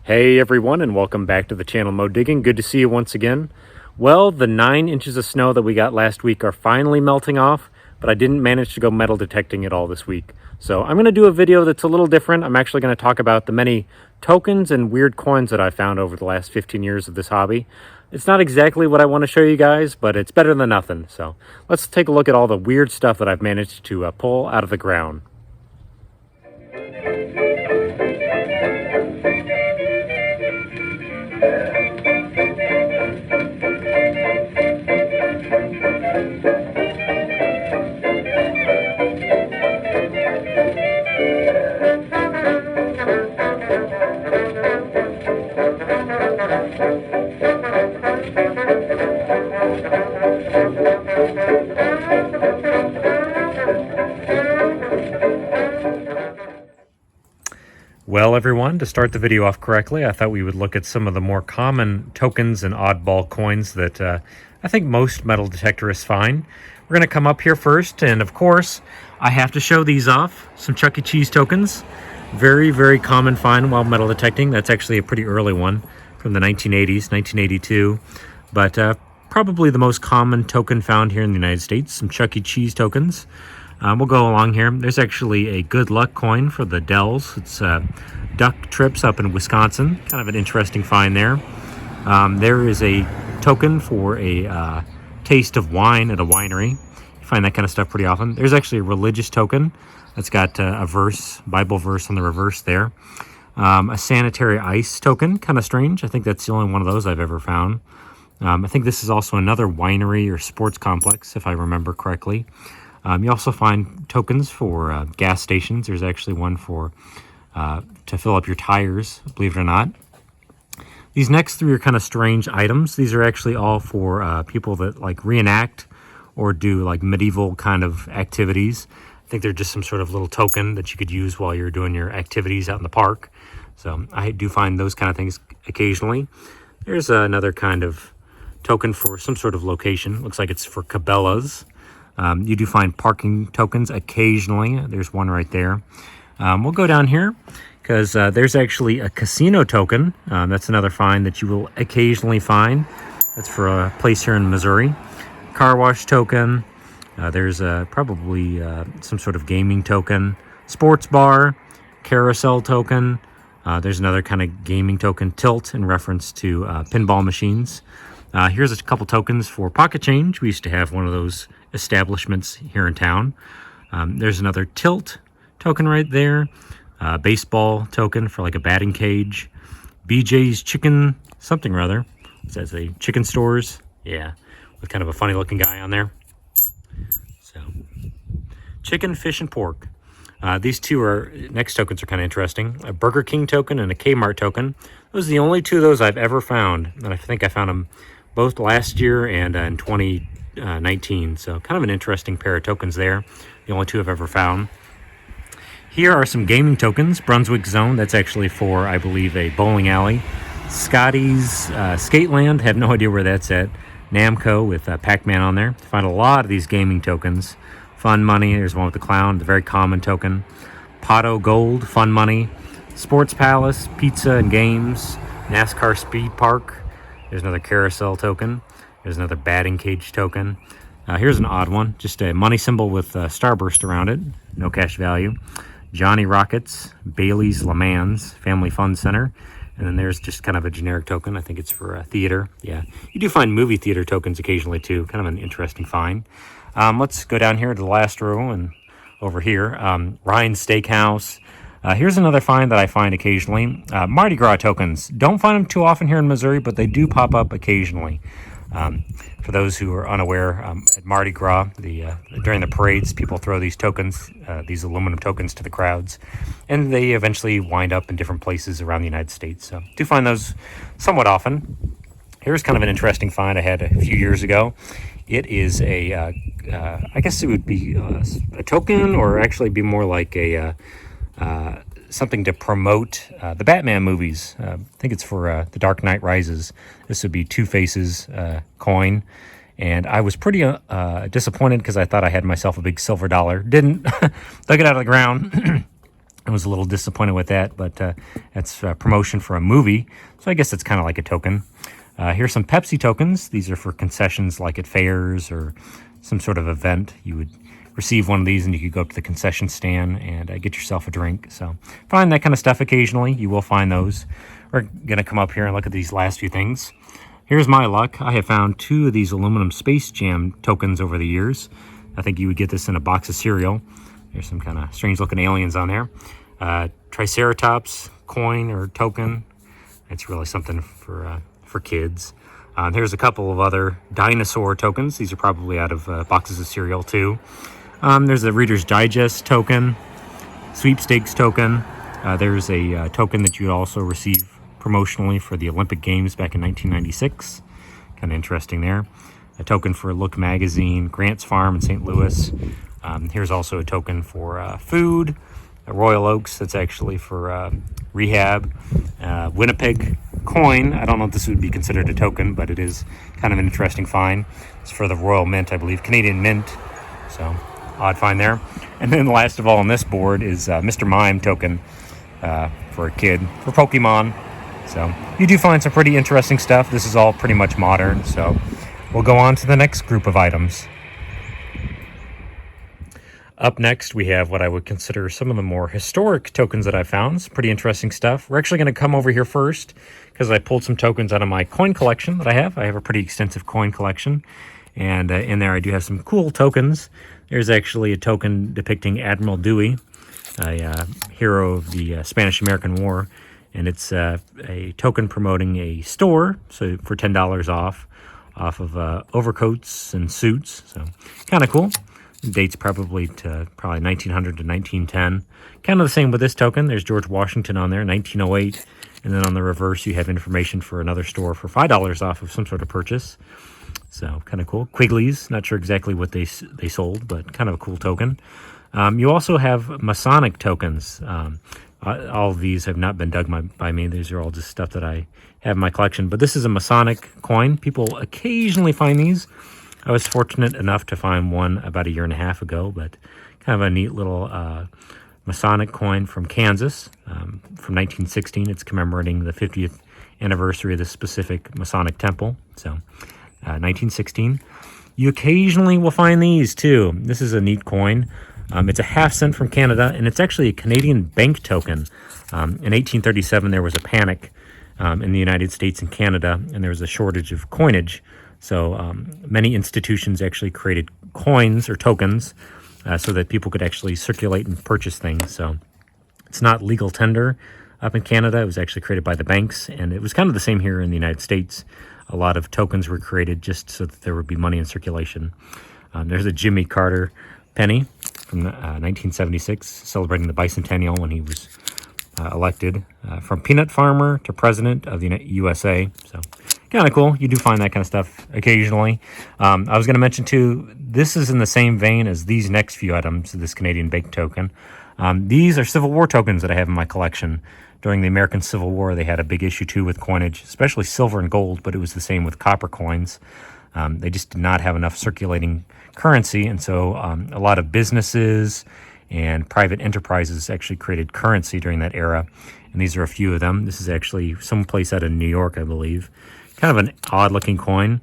Hey everyone, and welcome back to the channel Mo Digging. Good to see you once again. Well, the 9 inches of snow that we got last week are finally melting off, but I didn't manage to go metal detecting at all this week. So I'm going to do a video that's a little different. I'm actually going to talk about the many tokens and weird coins that I found over the last 15 years of this hobby. It's not exactly what I want to show you guys, but it's better than nothing. So let's take a look at all the weird stuff that I've managed to pull out of the ground. Well, everyone, to start the video off correctly, I thought we would look at some of the more common tokens and oddball coins that I think most metal detectorists find. We're going to come up here first, and of course, I have to show these off. Some Chuck E. Cheese tokens. Very, very common find while metal detecting. That's actually a pretty early one from the 1980s, 1982. But probably the most common token found here in the United States, some Chuck E. Cheese tokens. We'll go along here. There's actually a good luck coin for the Dells. It's duck trips up in Wisconsin. Kind of an interesting find there. There is a token for a taste of wine at a winery. You find that kind of stuff pretty often. There's actually a religious token that's got a verse, Bible verse on the reverse there. A sanitary ice token, kind of strange. I think that's the only one of those I've ever found. I think this is also another winery or sports complex, if I remember correctly. You also find tokens for gas stations. There's actually one for to fill up your tires, believe it or not. These next three are kind of strange items. These are actually all for people that like reenact or do like medieval kind of activities. I think they're just some sort of little token that you could use while you're doing your activities out in the park. So I do find those kind of things occasionally. There's another kind of token for some sort of location. Looks like it's for Cabela's. You do find parking tokens occasionally. There's one right there. We'll go down here because there's actually a casino token. That's another find that you will occasionally find. That's for a place here in Missouri. Car wash token. There's probably some sort of gaming token. Sports bar. Carousel token. There's another kind of gaming token. Tilt in reference to pinball machines. Here's a couple tokens for pocket change. We used to have one of those establishments here in town. There's another tilt token right there. Baseball token for like a batting cage. BJ's chicken something or other. It says a chicken stores. Yeah, with kind of a funny looking guy on there. So, chicken, fish, and pork. These two next tokens are kind of interesting. A Burger King token and a Kmart token. Those are the only two of those I've ever found. And I think I found them both last year and in 2019. So kind of an interesting pair of tokens there. The only two I've ever found. Here are some gaming tokens. Brunswick Zone. That's actually for, I believe, a bowling alley. Scotty's Skateland. Have no idea where that's at. Namco with Pac-Man on there. Find a lot of these gaming tokens. Fun Money. There's one with the clown. The very common token. Pato Gold. Fun Money. Sports Palace. Pizza and Games. NASCAR Speed Park. There's another carousel token. There's another batting cage token. Here's an odd one. Just a money symbol with starburst around it. No cash value. Johnny Rockets. Bailey's Le Mans. Family Fun Center. And then there's just kind of a generic token. I think it's for theater. Yeah. You do find movie theater tokens occasionally too. Kind of an interesting find. Let's go down here to the last row and over here. Ryan's Steakhouse. Here's another find that I find occasionally. Mardi Gras tokens. Don't find them too often here in Missouri, but they do pop up occasionally. For those who are unaware, at Mardi Gras, during the parades, people throw these tokens, these aluminum tokens to the crowds, and they eventually wind up in different places around the United States. So do find those somewhat often. Here's kind of an interesting find I had a few years ago. It is I guess it would be a token, or actually be more like a something to promote the Batman movies. I think it's for The Dark Knight Rises. This would be Two Faces coin. And I was pretty disappointed because I thought I had myself a big silver dollar. Didn't. Dug it out of the ground. I was a little disappointed with that, but that's promotion for a movie, so I guess it's kind of like a token. Here's some Pepsi tokens. These are for concessions like at fairs or some sort of event. You would receive one of these and you could go up to the concession stand and get yourself a drink. So find that kind of stuff occasionally. You will find those. We're going to come up here and look at these last few things. Here's my luck. I have found 2 of these aluminum Space Jam tokens over the years. I think you would get this in a box of cereal. There's some kind of strange looking aliens on there. Triceratops coin or token. It's really something for kids. There's a couple of other dinosaur tokens. These are probably out of boxes of cereal too. There's a Reader's Digest token, sweepstakes token. There's a token that you would also receive promotionally for the Olympic Games back in 1996. Kind of interesting there. A token for Look Magazine, Grant's Farm in St. Louis. Here's also a token for food, Royal Oaks. That's actually for rehab. Winnipeg coin. I don't know if this would be considered a token, but it is kind of an interesting find. It's for the Royal Mint, I believe, Canadian Mint. So odd find there. And then last of all on this board is Mr. Mime token for a kid for Pokemon. So you do find some pretty interesting stuff. This is all pretty much modern. So we'll go on to the next group of items. Up next, we have what I would consider some of the more historic tokens that I found. It's pretty interesting stuff. We're actually going to come over here first because I pulled some tokens out of my coin collection that I have. I have a pretty extensive coin collection, and in there I do have some cool tokens. There's actually a token depicting Admiral Dewey, a hero of the Spanish-American War, and it's a token promoting a store, so for $10 off of overcoats and suits. So kind of cool. Dates probably 1900 to 1910. Kind of the same with this token. There's George Washington on there, 1908. And then on the reverse, you have information for another store for $5 off of some sort of purchase. So kind of cool. Quigley's, not sure exactly what they sold, but kind of a cool token. You also have Masonic tokens. All of these have not been dug by me. These are all just stuff that I have in my collection. But this is a Masonic coin. People occasionally find these. I was fortunate enough to find one about 1.5 years ago, but kind of a neat little Masonic coin from Kansas from 1916. It's commemorating the 50th anniversary of this specific Masonic temple. So 1916. You occasionally will find these too. This is a neat coin. It's a 1/2 cent from Canada, and it's actually a Canadian bank token. In 1837, there was a panic in the United States and Canada, and there was a shortage of coinage. So many institutions actually created coins or tokens so that people could actually circulate and purchase things. So it's not legal tender up in Canada. It was actually created by the banks, and it was kind of the same here in the United States. A lot of tokens were created just so that there would be money in circulation. There's a Jimmy Carter penny from 1976, celebrating the bicentennial when he was elected. From peanut farmer to president of the USA. So kind of cool. You do find that kind of stuff occasionally. I was going to mention too, this is in the same vein as these next few items, this Canadian bank token. These are Civil War tokens that I have in my collection. During the American Civil War, they had a big issue too with coinage, especially silver and gold, but it was the same with copper coins. They just did not have enough circulating currency, and so a lot of businesses and private enterprises actually created currency during that era, and these are a few of them. This is actually someplace out of New York, I believe. Kind of an odd-looking coin.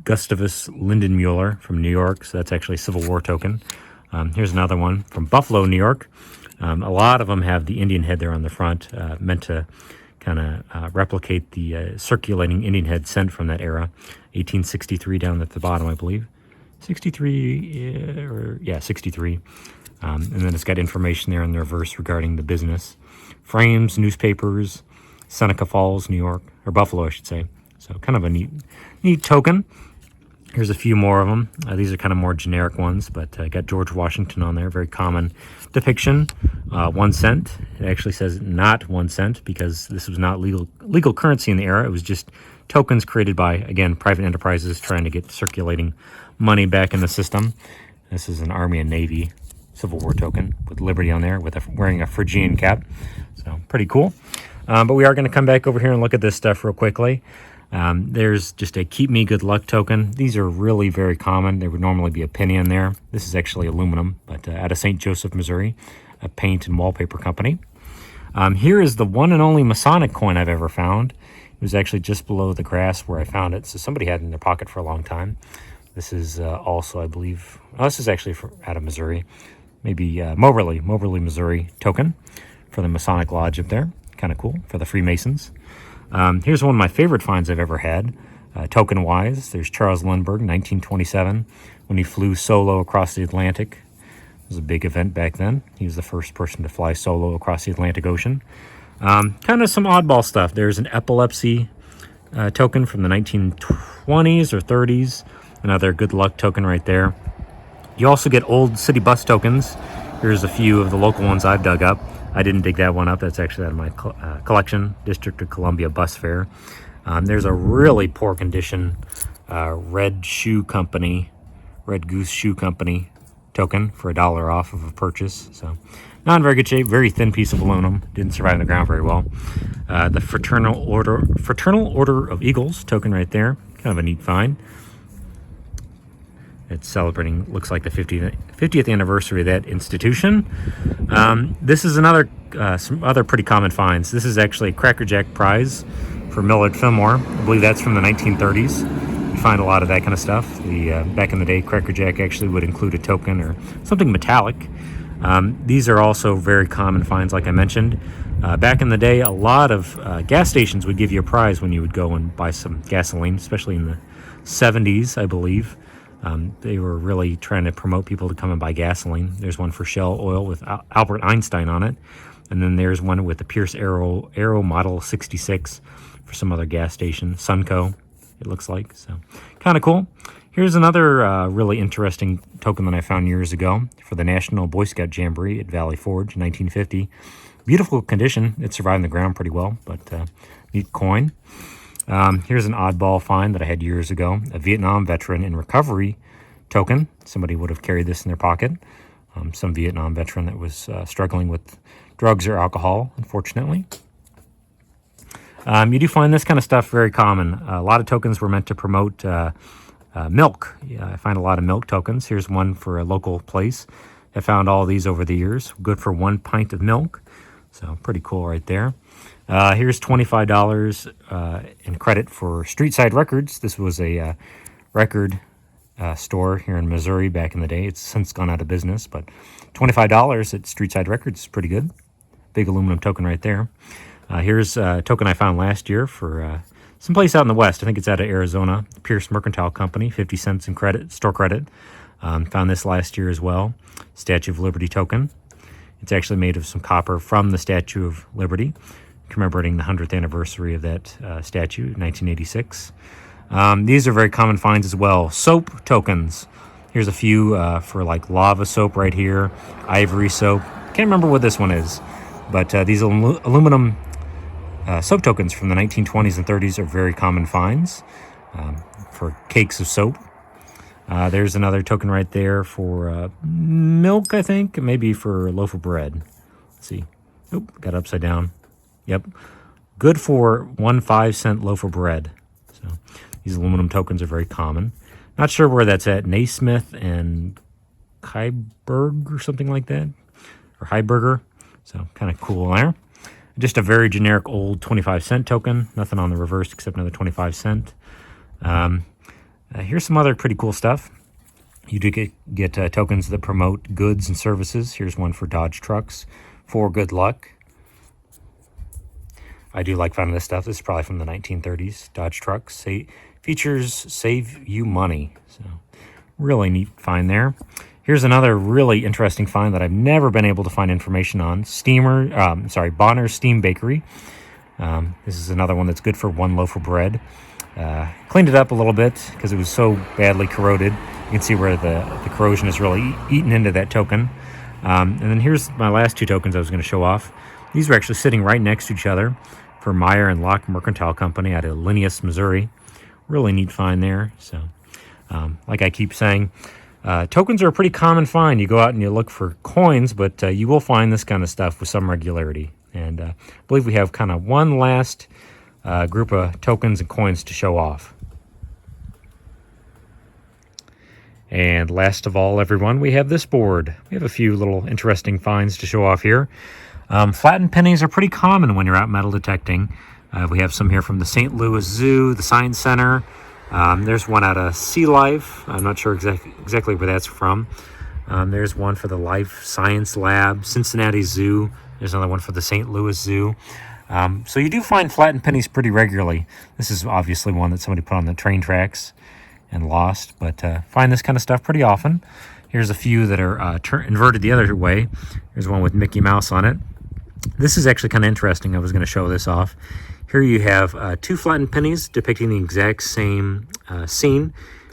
Gustavus Lindenmuller from New York, so that's actually a Civil War token. Here's another one from Buffalo, New York. A lot of them have the Indian head there on the front, meant to kind of replicate the circulating Indian head sent from that era. 1863 down at the bottom, I believe. 63, 63. And then it's got information there in the reverse regarding the business. Frames, newspapers, Seneca Falls, New York, or Buffalo, I should say. So kind of a neat token. Here's a few more of them. These are kind of more generic ones, but I got George Washington on there. Very common depiction. 1 cent. It actually says not 1 cent because this was not legal currency in the era. It was just tokens created by, again, private enterprises trying to get circulating money back in the system. This is an Army and Navy Civil War token with Liberty on there, with wearing a Phrygian cap. So pretty cool. But we are going to come back over here and look at this stuff real quickly. There's just a Keep Me Good Luck token. These are really very common. There would normally be a penny in there. This is actually aluminum, but out of St. Joseph, Missouri. a paint and wallpaper company. Here is the one and only Masonic coin I've ever found. It was actually just below the Gras where I found it, so somebody had it in their pocket for a long time. This is also, I believe, this is actually out of Missouri, maybe Moberly, Missouri token for the Masonic Lodge up there. Kind of cool for the Freemasons. Here's one of my favorite finds I've ever had, token-wise. There's Charles Lindbergh, 1927, when he flew solo across the Atlantic. It was a big event back then. He was the first person to fly solo across the Atlantic Ocean. Kind of some oddball stuff. There's an epilepsy token from the 1920s or 30s. Another good luck token right there. You also get old city bus tokens. Here's a few of the local ones I've dug up. I didn't dig that one up. That's actually out of my collection, District of Columbia bus fare. There's a really poor condition Red Goose Shoe Company token for $1 off of a purchase. So not in very good shape. Very thin piece of aluminum. Didn't survive in the ground very well. The Fraternal Order of Eagles token right there. Kind of a neat find. It's celebrating, looks like the 50th anniversary of that institution. This is some other pretty common finds. This is actually a Cracker Jack prize for Millard Fillmore. I believe that's from the 1930s. You find a lot of that kind of stuff. Back in the day, Cracker Jack actually would include a token or something metallic. These are also very common finds, like I mentioned. Back in the day, a lot of gas stations would give you a prize when you would go and buy some gasoline, especially in the 70s, I believe. They were really trying to promote people to come and buy gasoline. There's one for Shell Oil with Albert Einstein on it. And then there's one with the Pierce Aero Model 66 for some other gas station. Sunco, it looks like. So kind of cool. Here's another really interesting token that I found years ago for the National Boy Scout Jamboree at Valley Forge in 1950. Beautiful condition. It survived in the ground pretty well, but neat coin. Here's an oddball find that I had years ago, a Vietnam veteran in recovery token. Somebody would have carried this in their pocket. Some Vietnam veteran that was struggling with drugs or alcohol, unfortunately. You do find this kind of stuff very common. A lot of tokens were meant to promote milk. I find a lot of milk tokens. Here's one for a local place. I found all these over the years. Good for 1 pint of milk. So pretty cool right there. Here's $25 in credit for Street Side Records. This was a record store here in Missouri back in the day. It's since gone out of business, but $25 at Street Side Records is pretty good. Big aluminum token right there. Here's a token I found last year for someplace out in the West. I think it's out of Arizona. Pierce Mercantile Company, 50 cents in credit, store credit. Found this last year as well. Statue of Liberty token. It's actually made of some copper from the Statue of Liberty, commemorating the 100th anniversary of that statue, 1986. These are very common finds as well. Soap tokens. Here's a few for like lava soap right here, ivory soap. Can't remember what this one is, but these aluminum soap tokens from the 1920s and 30s are very common finds for cakes of soap. There's another token right there for milk, I think, maybe for a loaf of bread. Let's see. Oop, got upside down. Yep. Good for 1 5-cent loaf of bread. So these aluminum tokens are very common. Not sure where that's at. Naismith and Heiberg or something like that. Or Heiberger. So kind of cool there. Just a very generic old 25-cent token. Nothing on the reverse except another 25-cent. Here's some other pretty cool stuff. You do get tokens that promote goods and services. Here's one for Dodge trucks for good luck. I do like finding this stuff. This is probably from the 1930s. Dodge trucks. Features save you money. So really neat find there. Here's another really interesting find that I've never been able to find information on. Bonner's Steam Bakery. This is another one that's good for 1 loaf of bread. Cleaned it up a little bit because it was so badly corroded. You can see where the corrosion is really eaten into that token. And then here's my last 2 tokens I was going to show off. These were actually sitting right next to each other for Meyer and Locke Mercantile Company out of Linneus, Missouri. Really neat find there. So, like I keep saying, tokens are a pretty common find. You go out and you look for coins, but you will find this kind of stuff with some regularity. And I believe we have kind of one last group of tokens and coins to show off. And last of all, everyone, we have this board. We have a few little interesting finds to show off here. Flattened pennies are pretty common when you're out metal detecting. We have some here from the St. Louis Zoo, the Science Center. There's one out of Sea Life. I'm not sure exactly where that's from. There's one for the Life Science Lab, Cincinnati Zoo. There's another one for the St. Louis Zoo. So you do find flattened pennies pretty regularly. This is obviously one that somebody put on the train tracks and lost, but find this kind of stuff pretty often. Here's a few that are inverted the other way. Here's one with Mickey Mouse on it. This is actually kind of interesting. I was going to show this off. Here you have two flattened pennies depicting the exact same scene.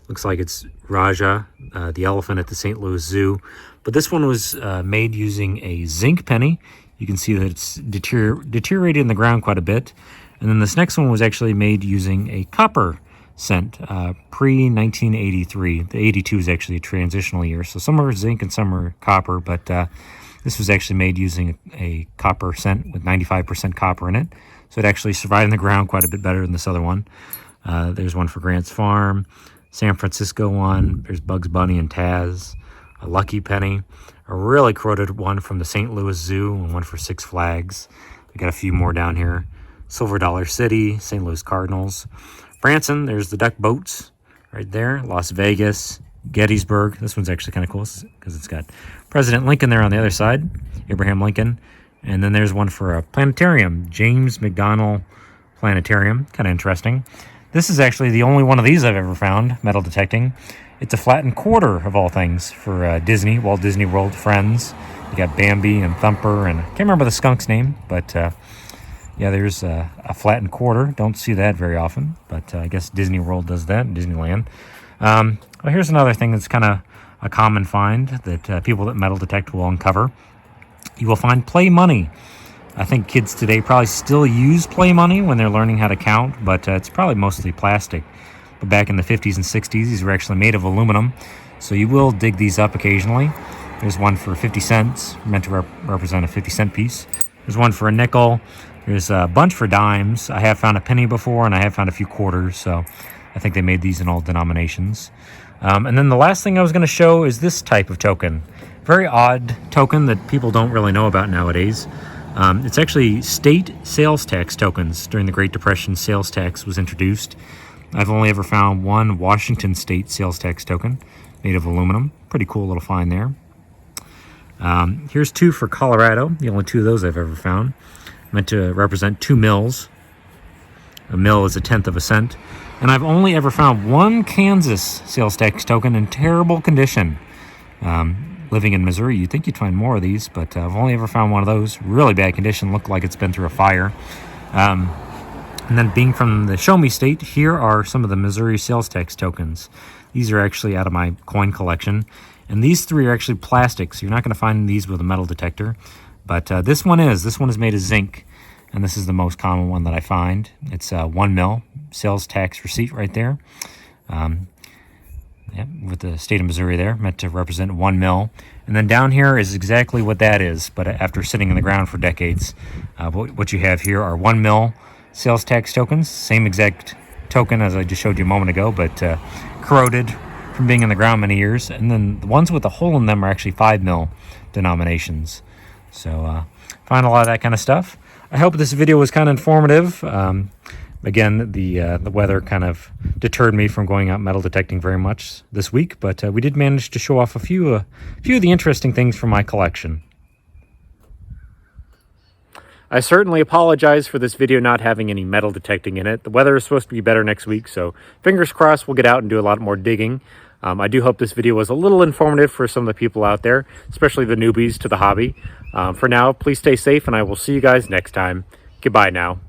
Looks like it's Raja, the elephant at the St. Louis Zoo. But this one was made using a zinc penny. You can see that it's deteriorated in the ground quite a bit. And then this next one was actually made using a copper cent, pre-1983. The 82 is actually a transitional year. So some are zinc and some are copper, but this was actually made using a copper cent with 95% copper in it. So it actually survived in the ground quite a bit better than this other one. There's one for Grant's Farm, San Francisco one. There's Bugs Bunny and Taz, a Lucky Penny, a really corroded one from the St. Louis Zoo, and one for Six Flags. We got a few more down here. Silver Dollar City, St. Louis Cardinals. Branson, there's the duck boats right there. Las Vegas, Gettysburg. This one's actually kind of cool because it's got President Lincoln there on the other side, Abraham Lincoln. And then there's one for a planetarium, James McDonnell Planetarium. Kind of interesting. This is actually the only one of these I've ever found, metal detecting. It's a flattened quarter of all things for Disney, Walt Disney World Friends. You got Bambi and Thumper, and I can't remember the skunk's name, but yeah, there's a flattened quarter. Don't see that very often, but I guess Disney World does that, Disneyland. Well, here's another thing that's kind of a common find that people that metal detect will uncover. You will find play money. I think kids today probably still use play money when they're learning how to count, but it's probably mostly plastic. But back in the 50s and 60s, these were actually made of aluminum, so you will dig these up occasionally. There's one for 50 cents, meant to represent a 50-cent piece. There's one for a nickel. There's a bunch for dimes. I have found a penny before, and I have found a few quarters, so I think they made these in all denominations. And then the last thing I was going to show is this type of token. Very odd token that people don't really know about nowadays. It's actually state sales tax tokens. During the Great Depression, sales tax was introduced. I've only ever found one Washington state sales tax token made of aluminum. Pretty cool little find there. Here's two for Colorado, the only two of those I've ever found. Meant to represent 2 mills. A mill is 1/10 of a cent. And I've only ever found one Kansas sales tax token in terrible condition. Living in Missouri, you'd think you'd find more of these, but I've only ever found one of those. Really bad condition, looked like it's been through a fire. And then being from the Show Me State, here are some of the Missouri sales tax tokens. These are actually out of my coin collection. And these three are actually plastic, so you're not going to find these with a metal detector. But this one is made of zinc, and this is the most common one that I find. It's 1 mil sales tax receipt right there. With the state of Missouri there, meant to represent 1 mil. And then down here is exactly what that is, but after sitting in the ground for decades. What you have here are 1 mil sales tax tokens, same exact token as I just showed you a moment ago, but corroded from being in the ground many years. And then the ones with a hole in them are actually 5 mil denominations. So find a lot of that kind of stuff. I hope this video was kind of informative. Again, the weather kind of deterred me from going out metal detecting very much this week, but we did manage to show off a few of the interesting things from my collection. I certainly apologize for this video not having any metal detecting in it. The weather is supposed to be better next week, so fingers crossed we'll get out and do a lot more digging. I do hope this video was a little informative for some of the people out there, especially the newbies to the hobby. For now, please stay safe, and I will see you guys next time. Goodbye now.